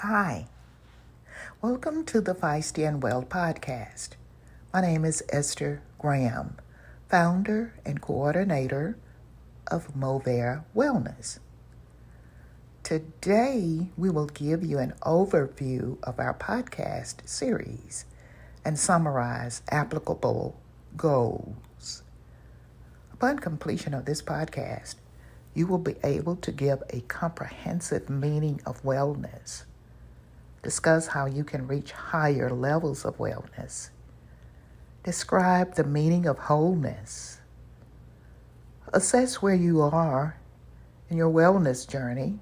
Hi, welcome to the Feisty and Well podcast. My name is Esther Graham, founder and coordinator of Motivational Wellness. Today, we will give you an overview of our podcast series and summarize applicable goals. Upon completion of this podcast, you will be able to give a comprehensive meaning of wellness, discuss how you can reach higher levels of wellness, describe the meaning of wholeness, assess where you are in your wellness journey,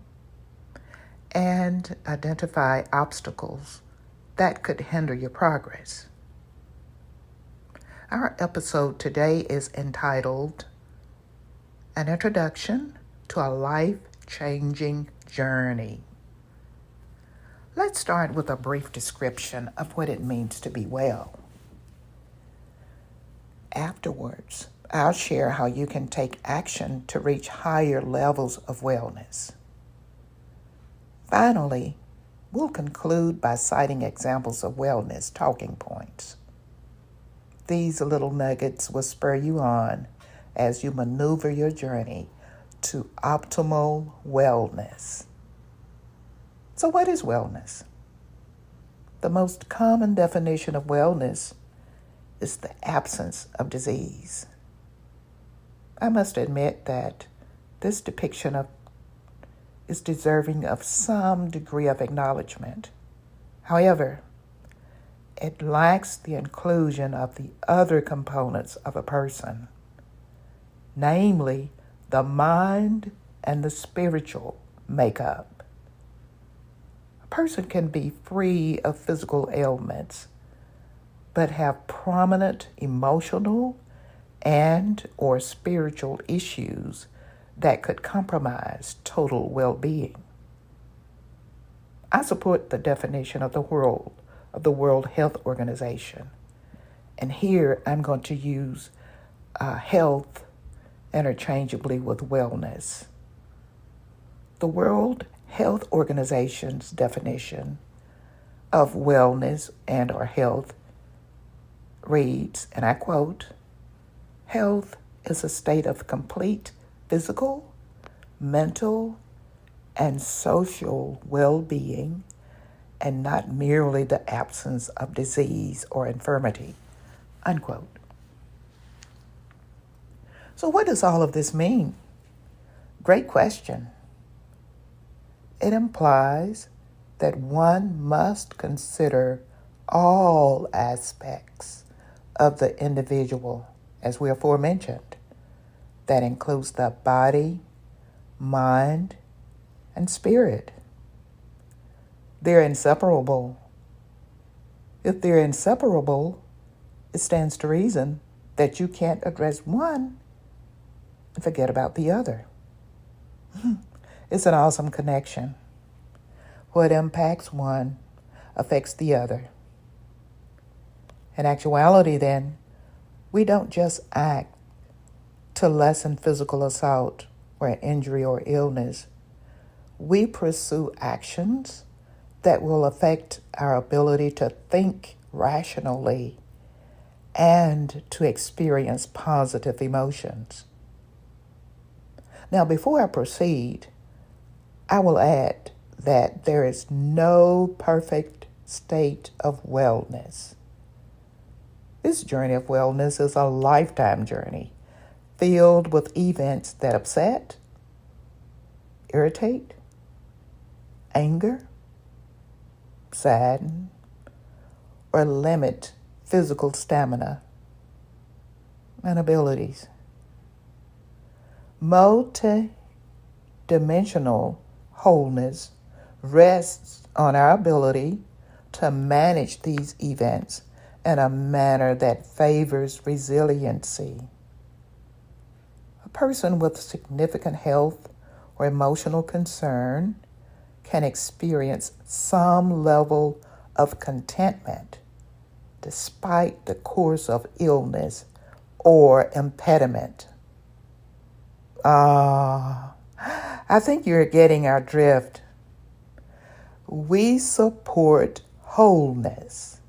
and identify obstacles that could hinder your progress. Our episode today is entitled An Introduction to a Life-Changing Journey. Let's start with a brief description of what it means to be well. Afterwards, I'll share how you can take action to reach higher levels of wellness. Finally, we'll conclude by citing examples of wellness talking points. These little nuggets will spur you on as you maneuver your journey to optimal wellness. So what is wellness? The most common definition of wellness is the absence of disease. I must admit that this depiction is deserving of some degree of acknowledgement. However, it lacks the inclusion of the other components of a person, namely the mind and the spiritual makeup. A person can be free of physical ailments, but have prominent emotional and or spiritual issues that could compromise total well-being. I support the definition of the World Health Organization, and here I'm going to use health interchangeably with wellness. The World Health Organization's definition of wellness and or health reads, and I quote, "Health is a state of complete physical, mental, and social well-being, and not merely the absence of disease or infirmity," unquote. So what does all of this mean? Great question. It implies that one must consider all aspects of the individual, as we aforementioned. That includes the body, mind, and spirit. They're inseparable. If they're inseparable, it stands to reason that you can't address one and forget about the other. It's an awesome connection. What impacts one affects the other. In actuality, then, we don't just act to lessen physical assault or injury or illness. We pursue actions that will affect our ability to think rationally and to experience positive emotions. Now, before I proceed, I will add that there is no perfect state of wellness. This journey of wellness is a lifetime journey filled with events that upset, irritate, anger, sadden, or limit physical stamina and abilities. Multi-dimensional wholeness rests on our ability to manage these events in a manner that favors resiliency. A person with significant health or emotional concern can experience some level of contentment despite the course of illness or impediment. I think you're getting our drift. We support wholeness.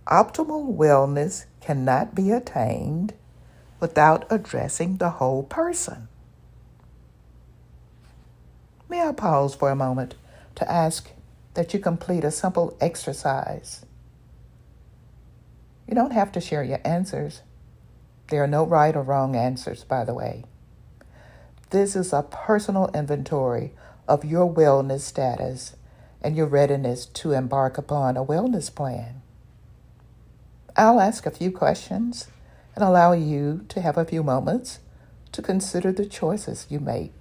Optimal wellness cannot be attained without addressing the whole person. May I pause for a moment to ask that you complete a simple exercise? You don't have to share your answers. There are no right or wrong answers, by the way. This is a personal inventory of your wellness status and your readiness to embark upon a wellness plan. I'll ask a few questions and allow you to have a few moments to consider the choices you make.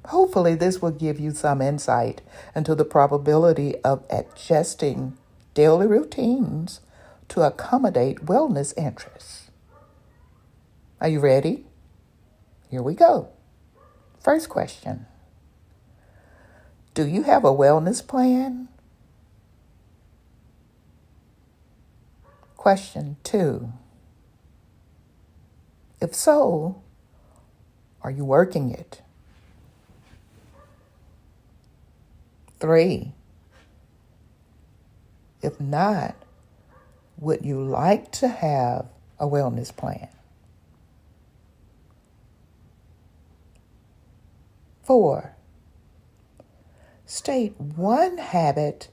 Hopefully, this will give you some insight into the probability of adjusting daily routines to accommodate wellness interests. Are you ready? Here we go. First question. Do you have a wellness plan? Question 2. If so, are you working it? 3. If not, would you like to have a wellness plan? 4. State one habit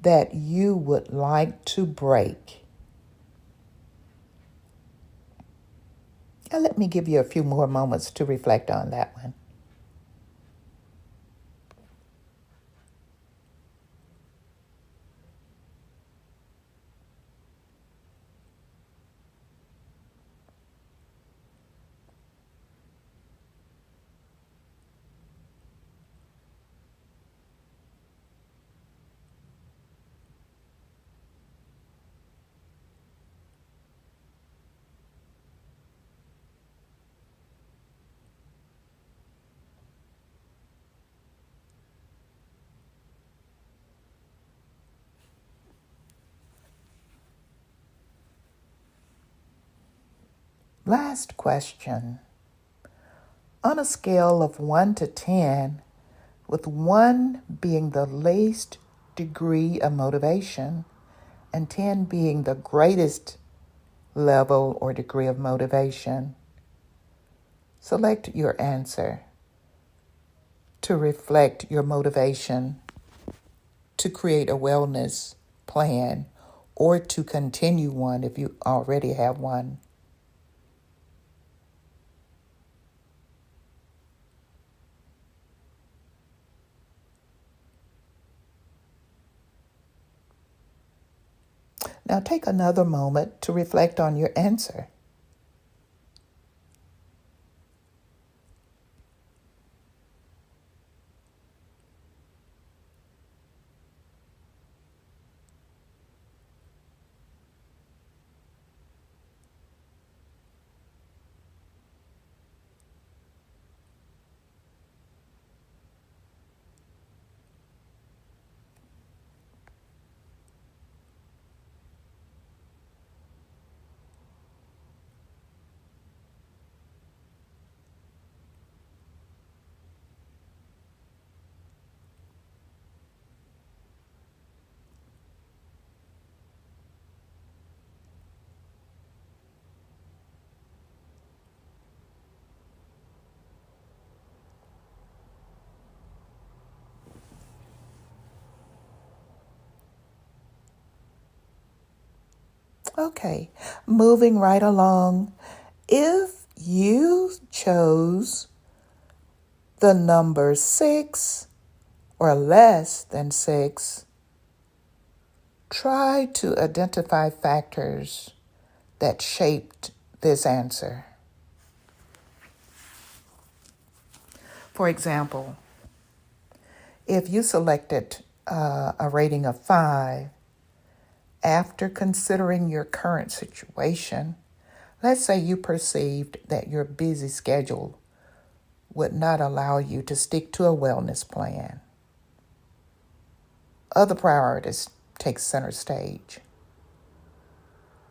that you would like to break. Now let me give you a few more moments to reflect on that one. Last question. On a scale of 1 to 10, with 1 being the least degree of motivation and 10 being the greatest level or degree of motivation, select your answer to reflect your motivation to create a wellness plan or to continue one if you already have one. Now take another moment to reflect on your answer. Okay, moving right along. If you chose the number 6 or less than 6, try to identify factors that shaped this answer. For example, if you selected a rating of 5, after considering your current situation, let's say you perceived that your busy schedule would not allow you to stick to a wellness plan. Other priorities take center stage.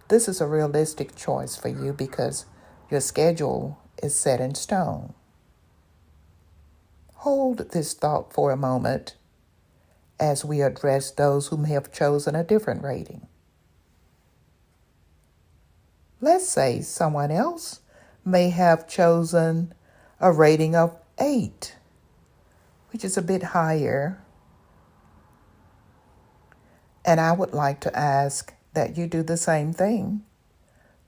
This is a realistic choice for you because your schedule is set in stone. Hold this thought for a moment as we address those who may have chosen a different rating. Let's say someone else may have chosen a rating of 8, which is a bit higher. And I would like to ask that you do the same thing.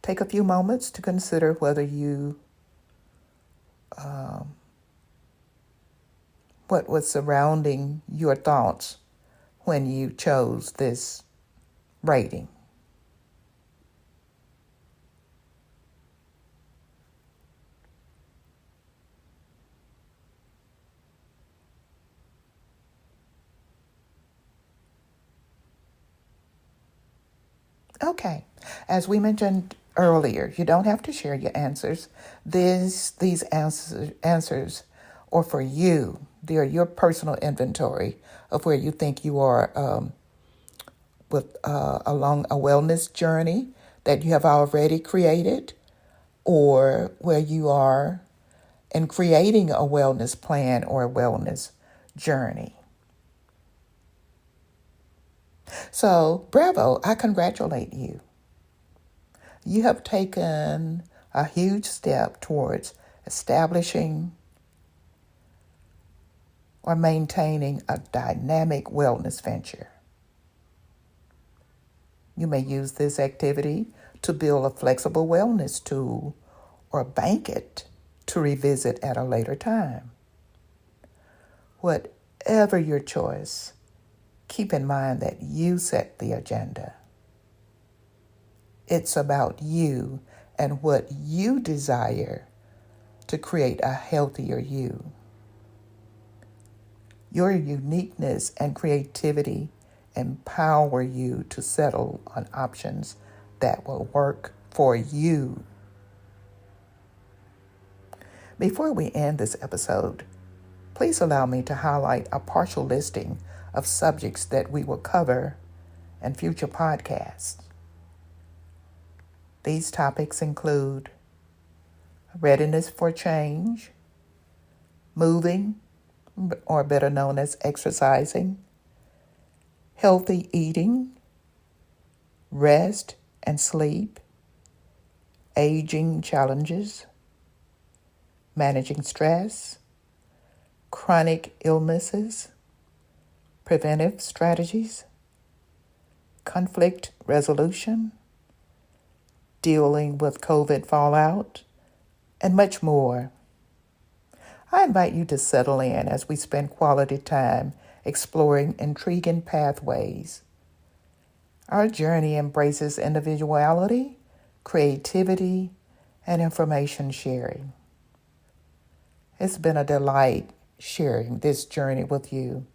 Take a few moments to consider whether what was surrounding your thoughts when you chose this rating. Okay, as we mentioned earlier, you don't have to share your answers. These answers are for you. They are your personal inventory of where you think you are along a wellness journey that you have already created, or where you are in creating a wellness plan or a wellness journey. So, bravo, I congratulate you. You have taken a huge step towards establishing or maintaining a dynamic wellness venture. You may use this activity to build a flexible wellness tool or bank it to revisit at a later time. Whatever your choice, keep in mind that you set the agenda. It's about you and what you desire to create a healthier you. Your uniqueness and creativity empower you to settle on options that will work for you. Before we end this episode, please allow me to highlight a partial listing of subjects that we will cover in future podcasts. These topics include readiness for change, moving, or better known as exercising, healthy eating, rest and sleep, aging challenges, managing stress, chronic illnesses, preventive strategies, conflict resolution, dealing with COVID fallout, and much more. I invite you to settle in as we spend quality time exploring intriguing pathways. Our journey embraces individuality, creativity, and information sharing. It's been a delight sharing this journey with you.